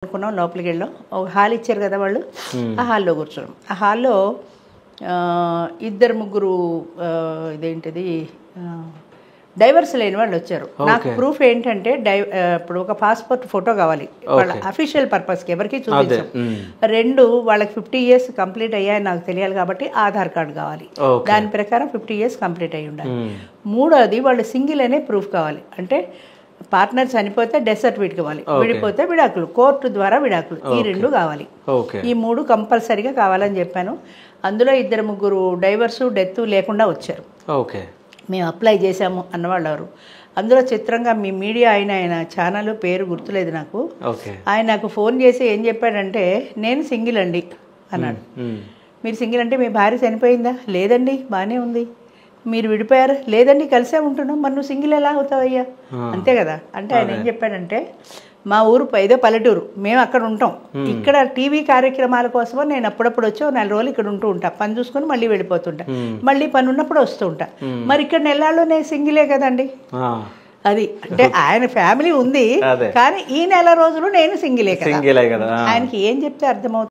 అనుకున్నాం లోపలికి వెళ్ళాం. ఒక హాల్ ఇచ్చారు కదా వాళ్ళు, ఆ హాల్లో కూర్చోడం. ఆ హాల్లో ఇద్దరు ముగ్గురు ఇదేంటిది డైవర్స్ లేని వాళ్ళు వచ్చారు. నాకు ప్రూఫ్ ఏంటంటే ఇప్పుడు ఒక పాస్పోర్ట్ ఫోటో కావాలి వాళ్ళ అఫీషియల్ పర్పస్కి, ఎవరికి చూపించాం. రెండు, వాళ్ళకి 50 years కంప్లీట్ అయ్యాయని నాకు తెలియాలి కాబట్టి ఆధార్ కార్డు కావాలి, దాని ప్రకారం 50 years కంప్లీట్ అయ్యి ఉండాలి. మూడోది వాళ్ళు సింగిల్ అనే ప్రూఫ్ కావాలి, అంటే పార్ట్నర్ చనిపోతే డెత్ సర్టిఫికేట్ కావాలి, విడిపోతే విడాకులు, కోర్టు ద్వారా విడాకులు, ఈ రెండు కావాలి. ఈ మూడు కంపల్సరీగా కావాలని చెప్పాను. అందులో ఇద్దరు ముగ్గురు డైవర్సు డెత్ లేకుండా వచ్చారు. మేము అప్లై చేశాము అన్నవాళ్ళు ఎవరు. అందులో చిత్రంగా మీ మీడియా ఆయన ఛానల్ పేరు గుర్తులేదు నాకు. ఆయన నాకు ఫోన్ చేసి ఏం చెప్పాడంటే, నేను సింగిల్ అండి అన్నాడు. మీరు సింగిల్ అంటే మీ భార్య చనిపోయిందా? లేదండి, బాగానే ఉంది. మీరు విడిపోయారు? లేదండి, కలిసే ఉంటున్నాం. మరి నువ్వు సింగిల్ ఎలా అవుతావయ్యా? అంతే కదా. అంటే ఆయన ఏం చెప్పాడంటే, మా ఊరు ఏదో పల్లెటూరు, మేము అక్కడ ఉంటాం, ఇక్కడ టీవీ కార్యక్రమాల కోసమో నేను అప్పుడప్పుడు వచ్చి 4 రోజులు ఇక్కడ ఉంటూ ఉంటా, పని చూసుకొని మళ్ళీ వెళ్ళిపోతుంటా, మళ్ళీ పని ఉన్నప్పుడు వస్తూ ఉంటా. మరి ఇక్కడ నెలల్లో నేను సింగిలే కదండి. అది అంటే ఆయన ఫ్యామిలీ ఉంది, కానీ ఈ నెల రోజులు నేను సింగిలే కదా. ఆయనకి ఏం చెప్తే అర్థమవుతుంది?